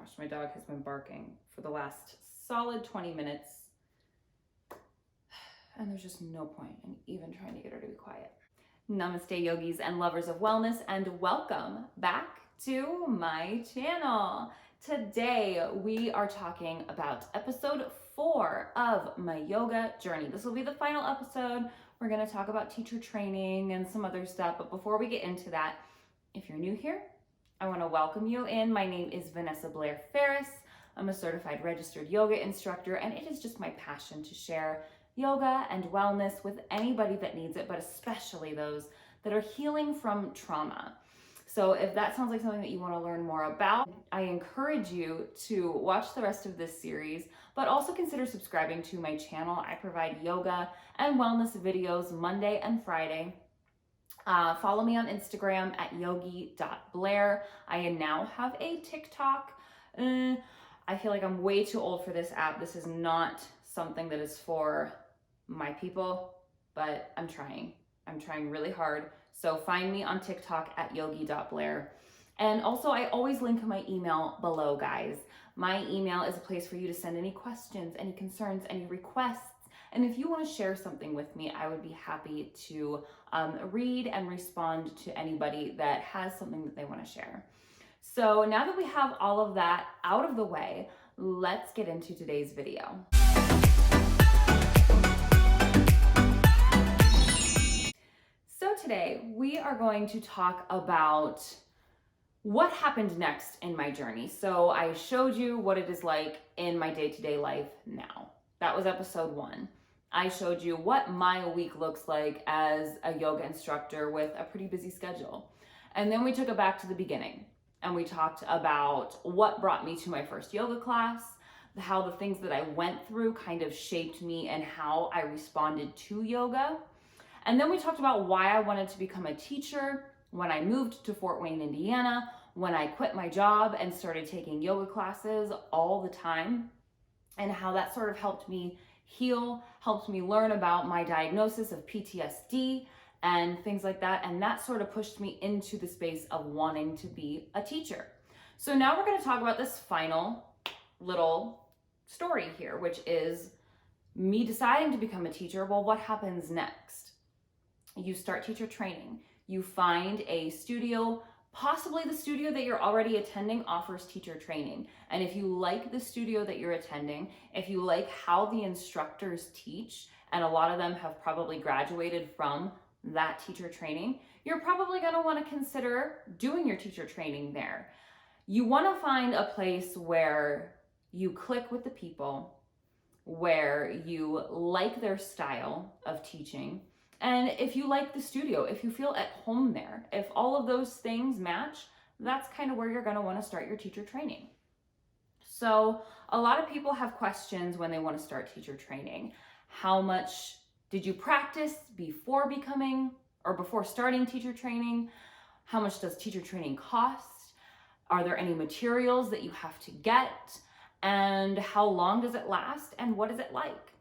gosh, my dog has been barking for the last solid 20 minutes. And there's just no point in even trying to get her to be quiet. Namaste yogis and lovers of wellness, and welcome back to my channel. Today we are talking about episode 4 of my yoga journey. This will be the final episode. We're going to talk about teacher training and some other stuff, but before we get into that, if you're new here, I want to welcome you in. My name is Vanessa Blair Ferris. I'm a certified registered yoga instructor, and it is just my passion to share yoga and wellness with anybody that needs it, but especially those that are healing from trauma. So if that sounds like something that you want to learn more about, I encourage you to watch the rest of this series, but also consider subscribing to my channel. I provide yoga and wellness videos Monday and Friday. Follow me on Instagram at yogi.blair. I now have a TikTok. I feel like I'm way too old for this app. This is not something that is for my people, but I'm trying. I'm trying really hard. So find me on TikTok at yogi.blair. And also, I always link my email below, guys. My email is a place for you to send any questions, any concerns, any requests. And if you want to share something with me, I would be happy to read and respond to anybody that has something that they want to share. So now that we have all of that out of the way, let's get into today's video. So today we are going to talk about what happened next in my journey. So I showed you what it is like in my day-to-day life now. That was episode 1. I showed you what my week looks like as a yoga instructor with a pretty busy schedule. And then we took it back to the beginning and we talked about what brought me to my first yoga class, how the things that I went through kind of shaped me and how I responded to yoga. And then we talked about why I wanted to become a teacher when I moved to Fort Wayne, Indiana, when I quit my job and started taking yoga classes all the time, and how that sort of helped me heal, helped me learn about my diagnosis of PTSD and things like that. And that sort of pushed me into the space of wanting to be a teacher. So now we're going to talk about this final little story here, which is me deciding to become a teacher. Well, what happens next? You start teacher training. You find a studio. Possibly the studio that you're already attending offers teacher training. And if you like the studio that you're attending, if you like how the instructors teach, and a lot of them have probably graduated from that teacher training, you're probably going to want to consider doing your teacher training there. You want to find a place where you click with the people, where you like their style of teaching, and if you like the studio, if you feel at home there, if all of those things match, that's kind of where you're going to want to start your teacher training. So a lot of people have questions when they want to start teacher training. How much did you practice before starting teacher training? How much does teacher training cost? Are there any materials that you have to get? And how long does it last? And what is it like?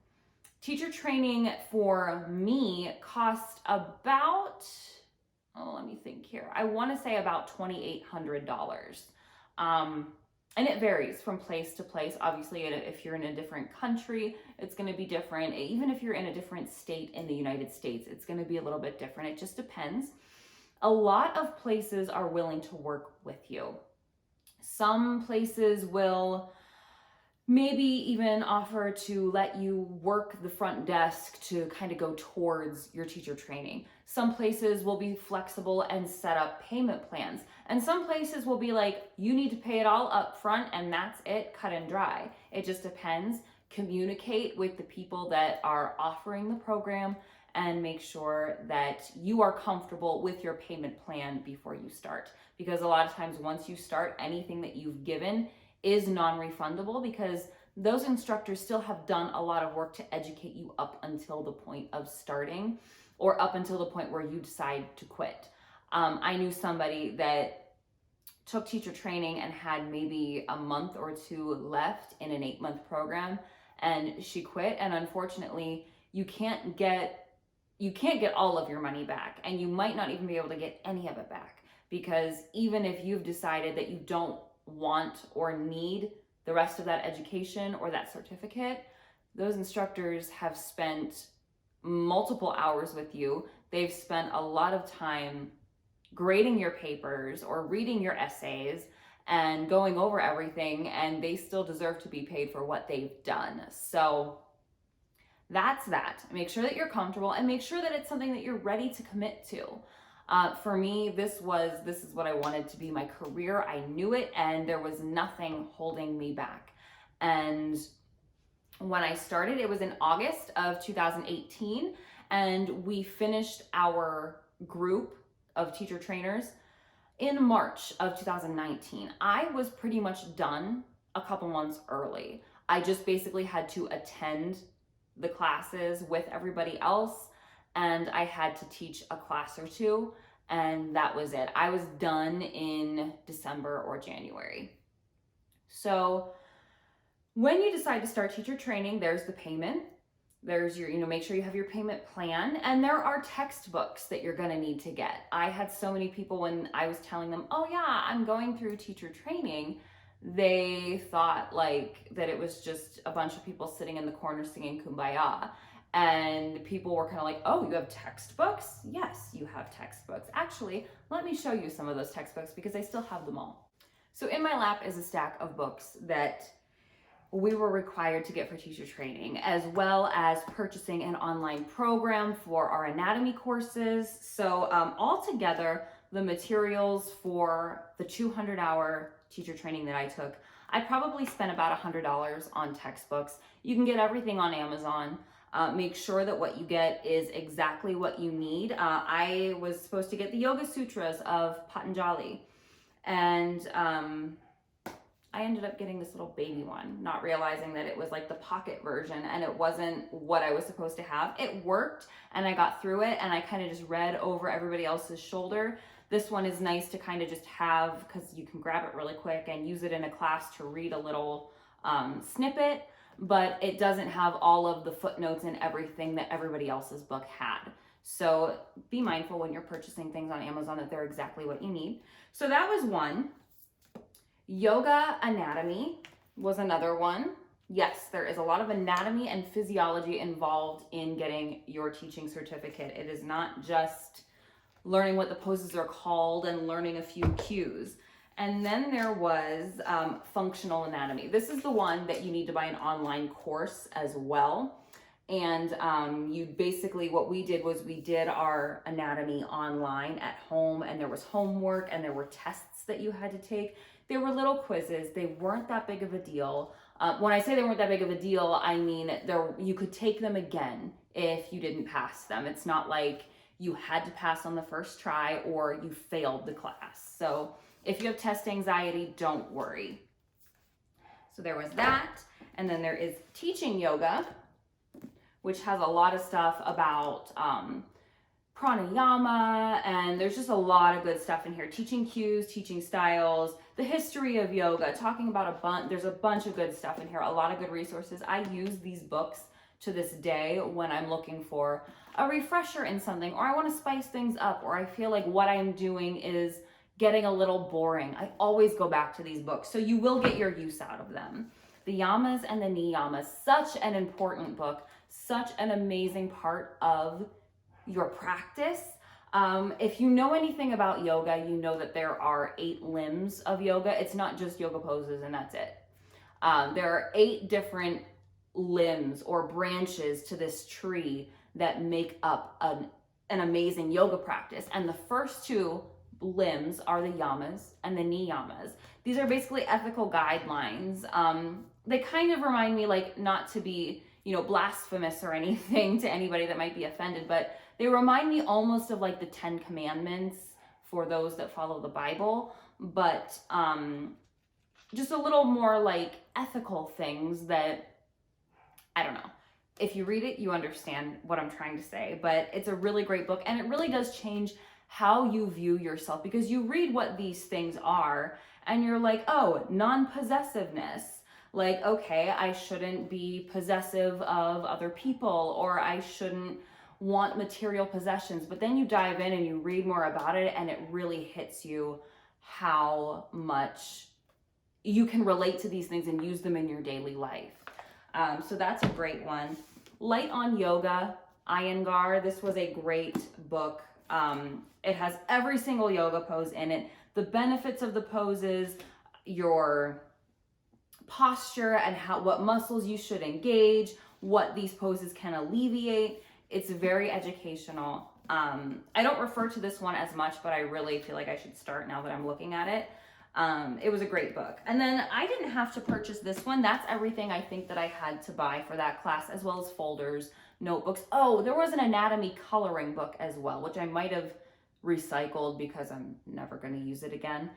Teacher training for me cost about, let me think here. I want to say about $2,800. And it varies from place to place. Obviously, if you're in a different country, it's going to be different. Even if you're in a different state in the United States, it's going to be a little bit different. It just depends. A lot of places are willing to work with you. Some places will maybe even offer to let you work the front desk to kind of go towards your teacher training. Some places will be flexible and set up payment plans. And some places will be like, you need to pay it all up front and that's it, cut and dry. It just depends. Communicate with the people that are offering the program and make sure that you are comfortable with your payment plan before you start. Because a lot of times once you start, anything that you've given is non-refundable because those instructors still have done a lot of work to educate you up until the point of starting or up until the point where you decide to quit. I knew somebody that took teacher training and had maybe a month or 2 left in an 8-month program, and she quit. And unfortunately, you can't get all of your money back, and you might not even be able to get any of it back, because even if you've decided that you don't want or need the rest of that education or that certificate, those instructors have spent multiple hours with you. They've spent a lot of time grading your papers or reading your essays and going over everything, and they still deserve to be paid for what they've done. So that's that. Make sure that you're comfortable and make sure that it's something that you're ready to commit to. For me, this is what I wanted to be my career. I knew it, and there was nothing holding me back. And when I started, it was in August of 2018, and we finished our group of teacher trainers in March of 2019. I was pretty much done a couple months early. I just basically had to attend the classes with everybody else, and I had to teach a class or two, and that was it. I was done in December or January. So when you decide to start teacher training, there's the payment. There's your, make sure you have your payment plan, and there are textbooks that you're gonna need to get. I had so many people when I was telling them, oh yeah, I'm going through teacher training, they thought like that it was just a bunch of people sitting in the corner singing Kumbaya. And people were kind of like, oh, you have textbooks? Yes, you have textbooks. Actually, let me show you some of those textbooks because I still have them all. So in my lap is a stack of books that we were required to get for teacher training, as well as purchasing an online program for our anatomy courses. So altogether, the materials for the 200-hour teacher training that I took, I probably spent about $100 on textbooks. You can get everything on Amazon. Make sure that what you get is exactly what you need. I was supposed to get the Yoga Sutras of Patanjali, and I ended up getting this little baby one, not realizing that it was like the pocket version and it wasn't what I was supposed to have. It worked and I got through it, and I kind of just read over everybody else's shoulder. This one is nice to kind of just have, because you can grab it really quick and use it in a class to read a little snippet, but it doesn't have all of the footnotes and everything that everybody else's book had. So be mindful when you're purchasing things on Amazon that they're exactly what you need. So that was one. Yoga anatomy was another one. Yes, there is a lot of anatomy and physiology involved in getting your teaching certificate. It is not just learning what the poses are called and learning a few cues. And then there was functional anatomy. This is the one that you need to buy an online course as well. And you basically, what we did was we did our anatomy online at home, and there was homework and there were tests that you had to take. They were little quizzes. They weren't that big of a deal. When I say they weren't that big of a deal, I mean you could take them again if you didn't pass them. It's not like you had to pass on the first try or you failed the class. So if you have test anxiety, don't worry. So there was that. And then there is teaching yoga, which has a lot of stuff about pranayama, and there's just a lot of good stuff in here. Teaching cues, teaching styles, the history of yoga, talking about there's a bunch of good stuff in here, a lot of good resources. I use these books to this day when I'm looking for a refresher in something, or I want to spice things up, or I feel like what I'm doing is getting a little boring. I always go back to these books, so you will get your use out of them. The Yamas and the Niyamas, such an important book, such an amazing part of your practice. If you know anything about yoga, you know that there are 8 limbs of yoga. It's not just yoga poses and that's it. There are 8 different limbs or branches to this tree that make up an amazing yoga practice. And the first 2 limbs are the yamas and the niyamas. These are basically ethical guidelines. They kind of remind me, like, not to be, blasphemous or anything to anybody that might be offended, but they remind me almost of like the 10 Commandments for those that follow the Bible, but just a little more like ethical things that, I don't know. If you read it, you understand what I'm trying to say, but it's a really great book, and it really does change how you view yourself, because you read what these things are and you're like, oh, non-possessiveness. Like, okay, I shouldn't be possessive of other people, or I shouldn't want material possessions. But then you dive in and you read more about it, and it really hits you how much you can relate to these things and use them in your daily life. So that's a great one. Light on Yoga, Iyengar. This was a great book. It has every single yoga pose in it, the benefits of the poses, your posture, and what muscles you should engage, what these poses can alleviate. It's very educational. I don't refer to this one as much, but I really feel like I should start now that I'm looking at it. It was a great book. And then I didn't have to purchase this one. That's everything I think that I had to buy for that class, as well as folders, notebooks. Oh, there was an anatomy coloring book as well, which I might have recycled because I'm never going to use it again.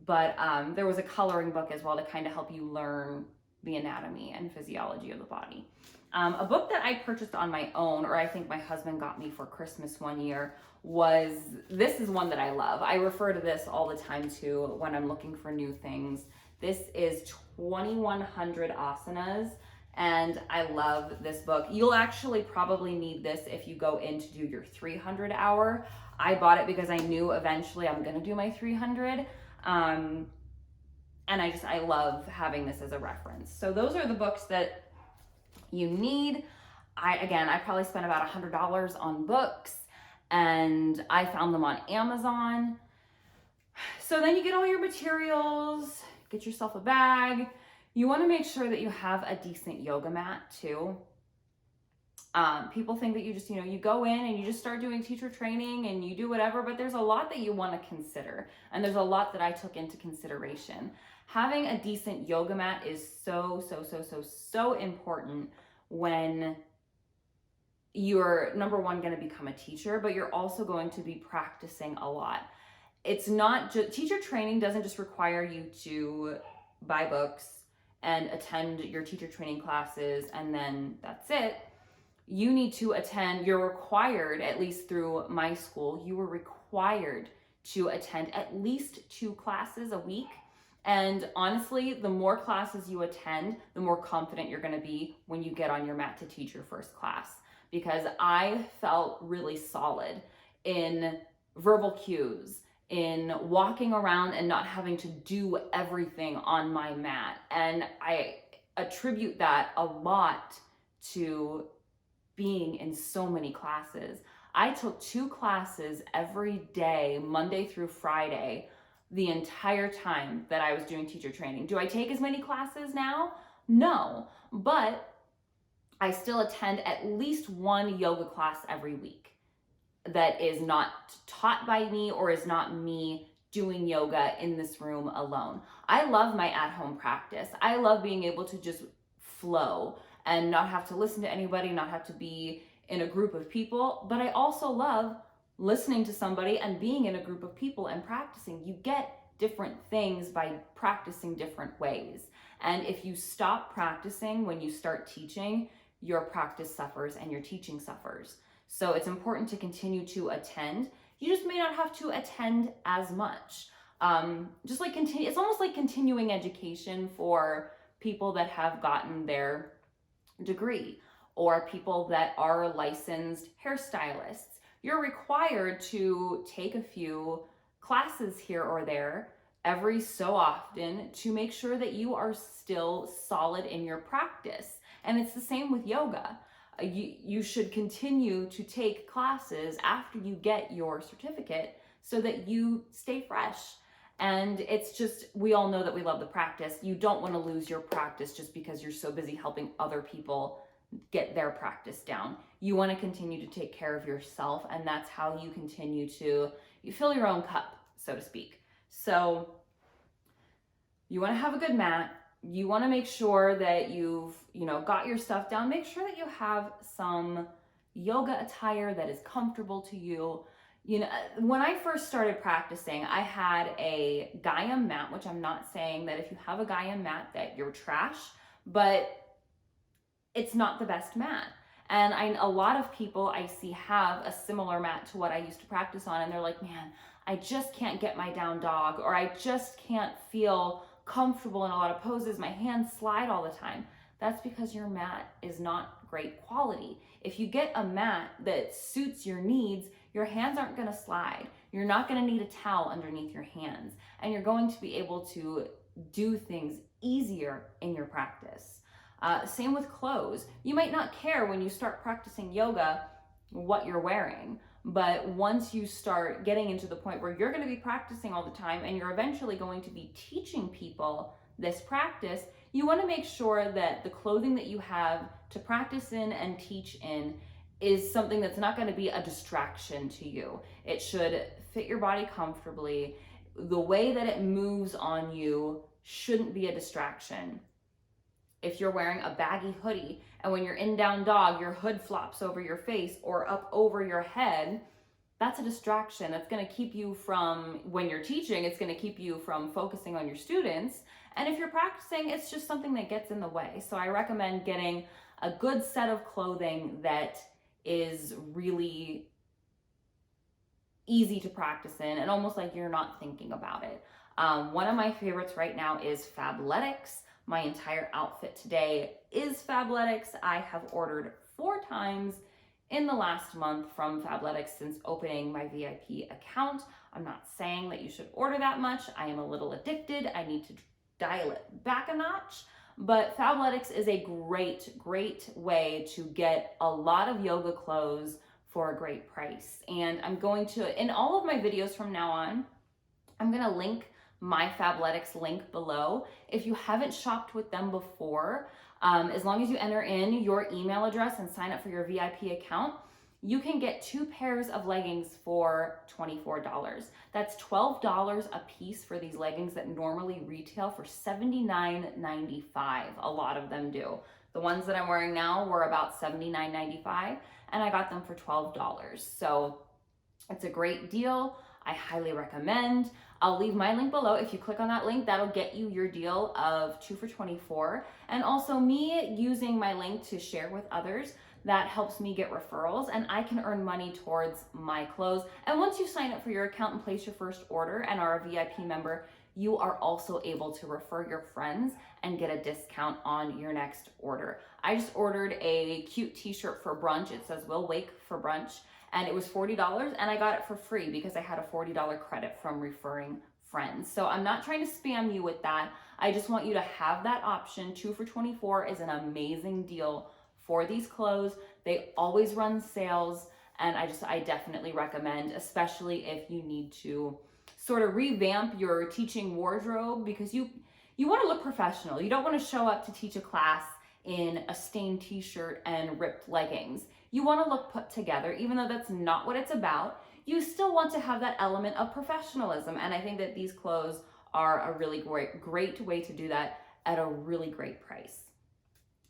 But there was a coloring book as well to kind of help you learn the anatomy and physiology of the body. A book that I purchased on my own, or I think my husband got me for Christmas one year, this is one that I love. I refer to this all the time too when I'm looking for new things. This is 2100 Asanas, and I love this book. You'll actually probably need this if you go in to do your 300 hour. I bought it because I knew eventually I'm gonna do my 300. And I love having this as a reference. So those are the books that you need. I probably spent about $100 on books, and I found them on Amazon. So then you get all your materials, get yourself a bag. You want to make sure that you have a decent yoga mat too. People think that you just, you go in and you just start doing teacher training and you do whatever, but there's a lot that you want to consider. And there's a lot that I took into consideration. Having a decent yoga mat is so important when you're, number one, going to become a teacher, but you're also going to be practicing a lot. It's not just, teacher training doesn't just require you to buy books and attend your teacher training classes and then that's it. You need to attend, you're required, at least through my school, you were required to attend at least 2 classes a week. And honestly, the more classes you attend, the more confident you're going to be when you get on your mat to teach your first class. Because I felt really solid in verbal cues, in walking around and not having to do everything on my mat. And I attribute that a lot to being in so many classes. I took 2 classes every day, Monday through Friday, the entire time that I was doing teacher training. Do I take as many classes now? No, but I still attend at least 1 yoga class every week that is not taught by me or is not me doing yoga in this room alone. I love my at-home practice. I love being able to just flow and not have to listen to anybody, not have to be in a group of people, but I also love listening to somebody and being in a group of people and practicing. You get different things by practicing different ways. And if you stop practicing when you start teaching, your practice suffers and your teaching suffers. So it's important to continue to attend. You just may not have to attend as much. It's almost like continuing education for people that have gotten their degree or people that are licensed hairstylists. You're required to take a few classes here or there every so often to make sure that you are still solid in your practice. And it's the same with yoga. You should continue to take classes after you get your certificate so that you stay fresh. And it's just, we all know that we love the practice. You don't want to lose your practice just because you're so busy helping other people get their practice down. You want to continue to take care of yourself, and that's how you continue to fill your own cup, so to speak. So you want to have a good mat. You want to make sure that you've, got your stuff down. Make sure that you have some yoga attire that is comfortable to you. When I first started practicing, I had a Gaiam mat, which I'm not saying that if you have a Gaiam mat that you're trash, but it's not the best mat. And a lot of people I see have a similar mat to what I used to practice on, and they're like, man, I just can't get my down dog, or I just can't feel comfortable in a lot of poses. My hands slide all the time. That's because your mat is not great quality. If you get a mat that suits your needs, your hands aren't going to slide. You're not going to need a towel underneath your hands, and you're going to be able to do things easier in your practice. Same with clothes. You might not care when you start practicing yoga what you're wearing, but once you start getting into the point where you're going to be practicing all the time and you're eventually going to be teaching people this practice, you want to make sure that the clothing that you have to practice in and teach in is something that's not going to be a distraction to you. It should fit your body comfortably. The way that it moves on you shouldn't be a distraction. If you're wearing a baggy hoodie and when you're in down dog, your hood flops over your face or up over your head, that's a distraction. That's going to keep you from, when you're teaching, it's going to keep you from focusing on your students. And if you're practicing, it's just something that gets in the way. So I recommend getting a good set of clothing that is really easy to practice in and almost like you're not thinking about it. One of my favorites right now is Fabletics. My entire outfit today is Fabletics. I have ordered 4 times in the last month from Fabletics since opening my VIP account. I'm not saying that you should order that much. I am a little addicted. I need to dial it back a notch. But Fabletics is a great way to get a lot of yoga clothes for a great price. And I'm going to, in all of my videos from now on, I'm going to link my Fabletics link below. If you haven't shopped with them before, as long as you enter in your email address and sign up for your VIP account, you can get 2 pairs of leggings for $24. That's $12 a piece for these leggings that normally retail for $79.95. A lot of them do. The ones that I'm wearing now were about $79.95 and I got them for $12. So it's a great deal. I highly recommend. I'll leave my link below. If you click on that link, that'll get you your deal of 2 for $24. And also me using my link to share with others, that helps me get referrals and I can earn money towards my clothes. And once you sign up for your account and place your first order and are a VIP member, you are also able to refer your friends and get a discount on your next order. I just ordered a cute t-shirt for brunch. It says Will Wake for brunch. And it was $40 and I got it for free because I had a $40 credit from referring friends. So I'm not trying to spam you with that. I just want you to have that option. 2 for $24 is an amazing deal for these clothes. They always run sales and I definitely recommend, especially if you need to sort of revamp your teaching wardrobe because you want to look professional. You don't want to show up to teach a class in a stained t-shirt and ripped leggings. You want to look put together, even though that's not what it's about. You still want to have that element of professionalism. And I think that these clothes are a really great way to do that at a really great price.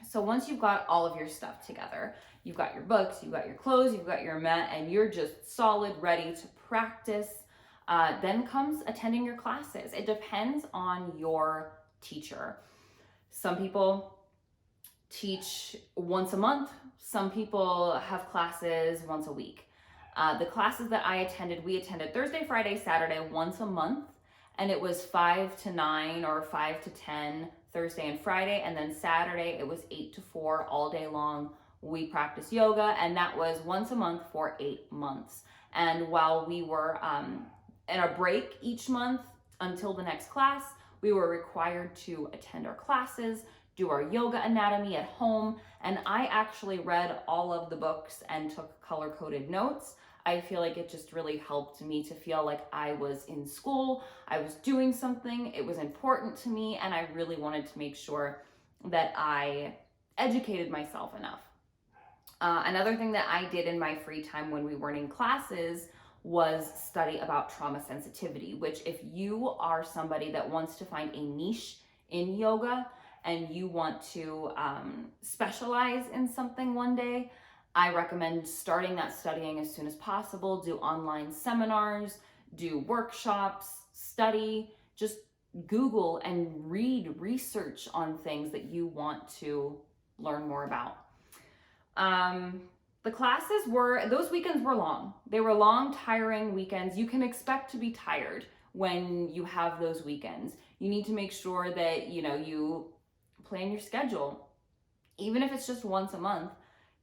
So once you've got all of your stuff together, you've got your books, you've got your clothes, you've got your mat, and you're just solid, ready to practice, then comes attending your classes. It depends on your teacher. Some people teach once a month. Some people have classes once a week. The classes that we attended Thursday, Friday, Saturday, once a month, and it was 5 to 9 or 5 to 10 Thursday and Friday, and then Saturday it was 8 to 4 all day long. We practiced yoga, and that was once a month for 8 months. And while we were in a break each month until the next class, we were required to attend our classes, do our yoga anatomy at home, and I actually read all of the books and took color-coded notes. I feel like it just really helped me to feel like I was in school, I was doing something, it was important to me, and I really wanted to make sure that I educated myself enough. Another thing that I did in my free time when we weren't in classes was study about trauma sensitivity, which if you are somebody that wants to find a niche in yoga and you want to specialize in something one day, I recommend starting that studying as soon as possible. Do online seminars, do workshops, study, just Google and research on things that you want to learn more about. The classes those weekends were long. They were long, tiring weekends. You can expect to be tired when you have those weekends. You need to make sure that, you plan your schedule. Even if it's just once a month,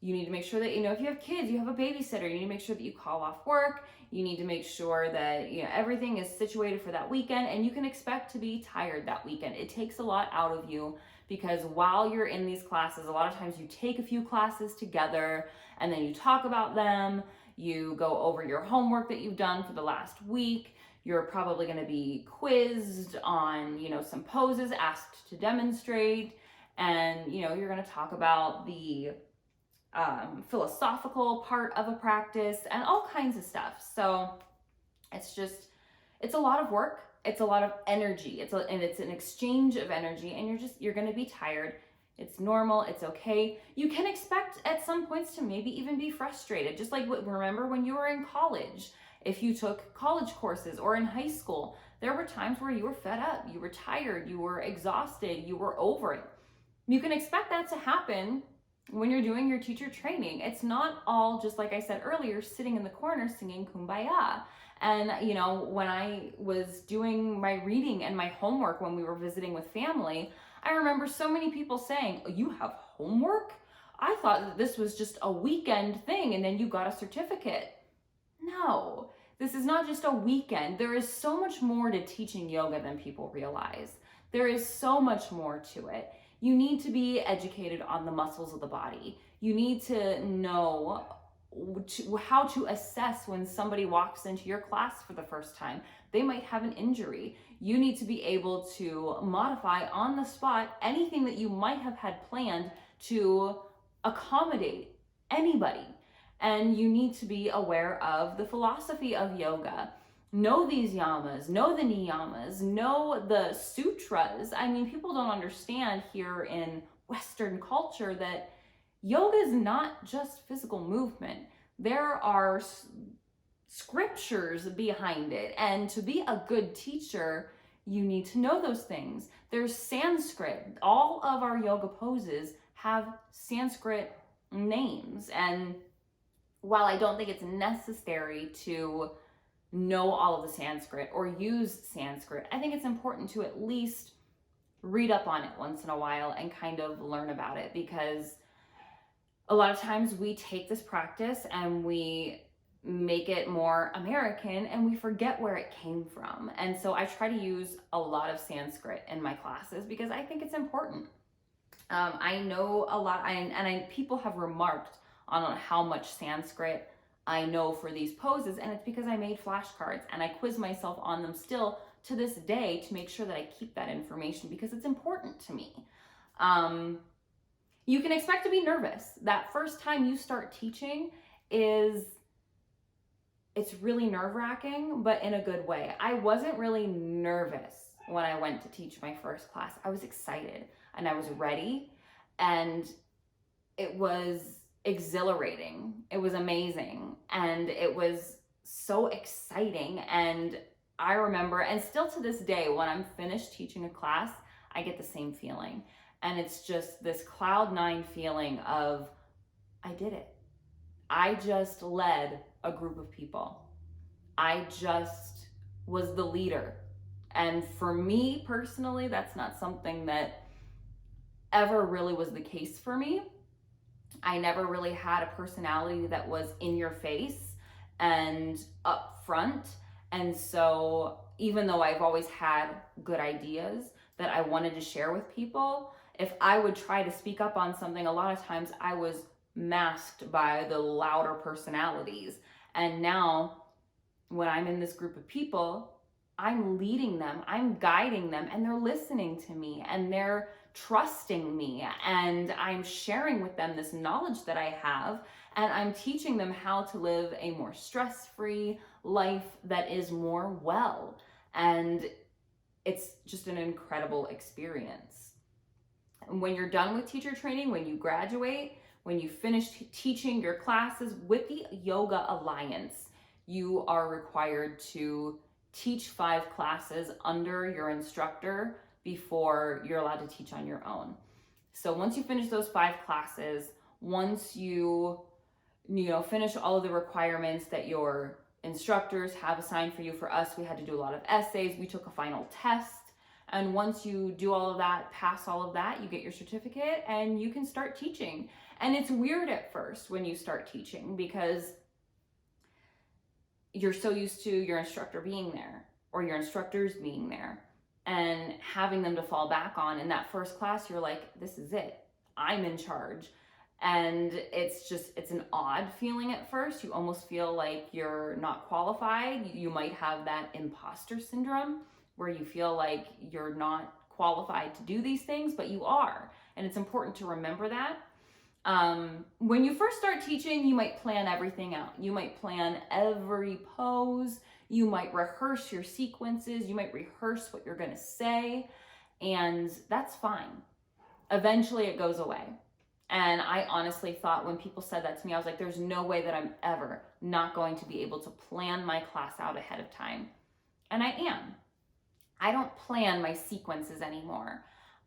You need to make sure that, if you have kids, you have a babysitter. You need to make sure that you call off work. You need to make sure that, everything is situated for that weekend, and you can expect to be tired that weekend. It takes a lot out of you because while you're in these classes, a lot of times you take a few classes together and then you talk about them. You go over your homework that you've done for the last week. You're probably going to be quizzed on, some poses, asked to demonstrate, and, you're going to talk about the philosophical part of a practice and all kinds of stuff. So it's a lot of work. It's a lot of energy. And it's an exchange of energy, and you're going to be tired. It's normal. It's okay. You can expect at some points to maybe even be frustrated. Just like remember when you were in college, if you took college courses or in high school, there were times where you were fed up, you were tired, you were exhausted, you were over it. You can expect that to happen when you're doing your teacher training. It's not all, just like I said earlier, sitting in the corner singing Kumbaya. And, when I was doing my reading and my homework when we were visiting with family, I remember so many people saying, "You have homework? I thought that this was just a weekend thing and then you got a certificate." No, this is not just a weekend. There is so much more to teaching yoga than people realize. There is so much more to it. You need to be educated on the muscles of the body. You need to know how to assess when somebody walks into your class for the first time. They might have an injury. You need to be able to modify on the spot anything that you might have had planned to accommodate anybody. And you need to be aware of the philosophy of yoga. Know these yamas, know the niyamas, know the sutras. I mean, people don't understand here in Western culture that yoga is not just physical movement. There are scriptures behind it. And to be a good teacher, you need to know those things. There's Sanskrit. All of our yoga poses have Sanskrit names. And while I don't think it's necessary to know all of the Sanskrit or use Sanskrit, I think it's important to at least read up on it once in a while and kind of learn about it, because a lot of times we take this practice and we make it more American and we forget where it came from. And so I try to use a lot of Sanskrit in my classes because I think it's important. I know a lot, and people have remarked on how much Sanskrit I know for these poses, and it's because I made flashcards and I quiz myself on them still to this day to make sure that I keep that information because it's important to me. You can expect to be nervous. That first time you start teaching it's really nerve-wracking, but in a good way. I wasn't really nervous when I went to teach my first class. I was excited and I was ready, and it was exhilarating. It was amazing, and it was so exciting. And I remember, and still to this day, when I'm finished teaching a class, I get the same feeling. And it's just this cloud nine feeling of, I did it. I just led a group of people. I just was the leader. And for me personally, that's not something that ever really was the case for me. I never really had a personality that was in your face and up front. And so even though I've always had good ideas that I wanted to share with people, if I would try to speak up on something, a lot of times I was masked by the louder personalities. And now when I'm in this group of people, I'm leading them, I'm guiding them, and they're listening to me, and they're trusting me, and I'm sharing with them this knowledge that I have, and I'm teaching them how to live a more stress-free life that is more well. And it's just an incredible experience. And when you're done with teacher training, when you graduate, when you finish teaching your classes with the Yoga Alliance, you are required to teach 5 classes under your instructor before you're allowed to teach on your own. So once you finish those 5 classes, once you finish all of the requirements that your instructors have assigned for you, for us, we had to do a lot of essays. We took a final test, And once you do all of that, pass all of that, you get your certificate and you can start teaching. And it's weird at first when you start teaching because you're so used to your instructor being there or your instructors being there and having them to fall back on. In that first class, you're like, this is it. I'm in charge. And it's an odd feeling at first. You almost feel like you're not qualified. You might have that imposter syndrome where you feel like you're not qualified to do these things, but you are. And it's important to remember that. When you first start teaching, you might plan everything out. You might plan every pose. You might rehearse your sequences. You might rehearse what you're going to say. And that's fine. Eventually it goes away. And I honestly thought when people said that to me, I was like, there's no way that I'm ever not going to be able to plan my class out ahead of time. And I am. I don't plan my sequences anymore.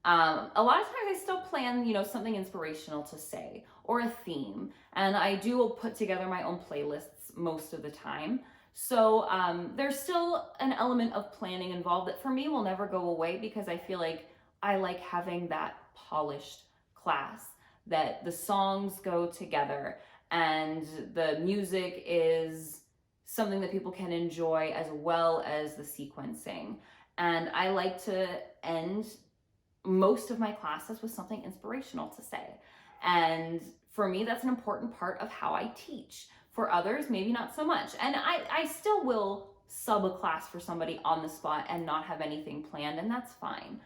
A lot of times I still plan, something inspirational to say or a theme. And I do put together my own playlists most of the time. So there's still an element of planning involved that for me will never go away because I feel like I like having that polished class, that the songs go together and the music is something that people can enjoy as well as the sequencing. And I like to end most of my classes with something inspirational to say. And for me, that's an important part of how I teach. For others, maybe not so much. And I still will sub a class for somebody on the spot and not have anything planned, and that's fine.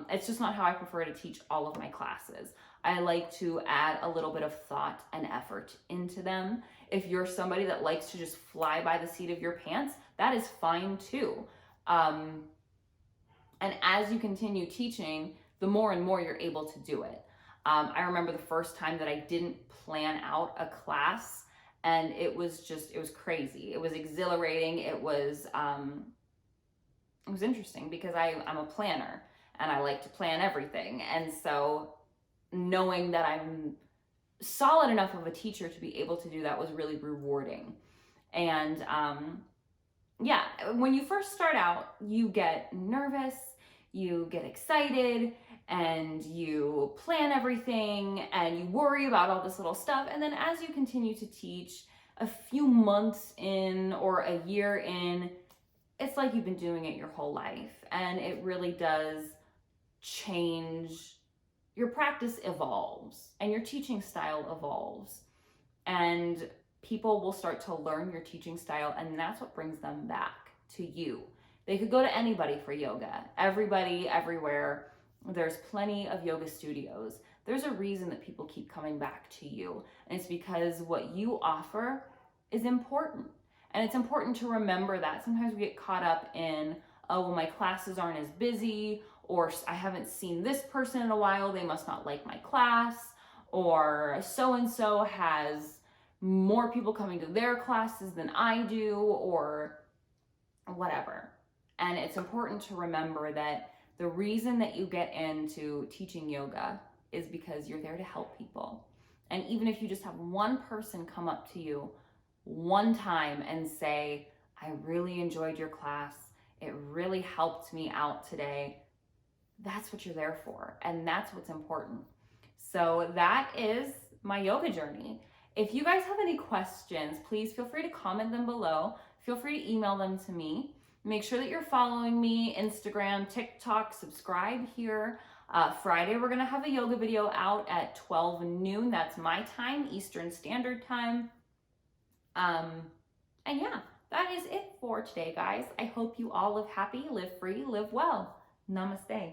It's just not how I prefer to teach all of my classes. I like to add a little bit of thought and effort into them. If you're somebody that likes to just fly by the seat of your pants, that is fine too. And as you continue teaching, the more and more you're able to do it. I remember the first time that I didn't plan out a class, and it was crazy. It was exhilarating. It was interesting because I'm a planner and I like to plan everything. And so knowing that I'm solid enough of a teacher to be able to do that was really rewarding. And yeah, when you first start out, you get nervous, you get excited, and you plan everything, and you worry about all this little stuff. And then as you continue to teach, a few months in or a year in, it's like you've been doing it your whole life. And it really does change. Your practice evolves, and your teaching style evolves. And people will start to learn your teaching style, and that's what brings them back to you. They could go to anybody for yoga. Everybody, everywhere. There's plenty of yoga studios. There's a reason that people keep coming back to you, and it's because what you offer is important. And it's important to remember that. Sometimes we get caught up in, oh, well, my classes aren't as busy, or I haven't seen this person in a while, they must not like my class, or so-and-so has more people coming to their classes than I do, or whatever. And it's important to remember that the reason that you get into teaching yoga is because you're there to help people. And even if you just have one person come up to you one time and say, I really enjoyed your class, it really helped me out today, that's what you're there for. And that's what's important. So that is my yoga journey. If you guys have any questions, please feel free to comment them below. Feel free to email them to me. Make sure that you're following me, Instagram, TikTok, subscribe here. Friday, we're gonna have a yoga video out at 12 noon. That's my time, Eastern Standard Time. And yeah, that is it for today, guys. I hope you all live happy, live free, live well. Namaste.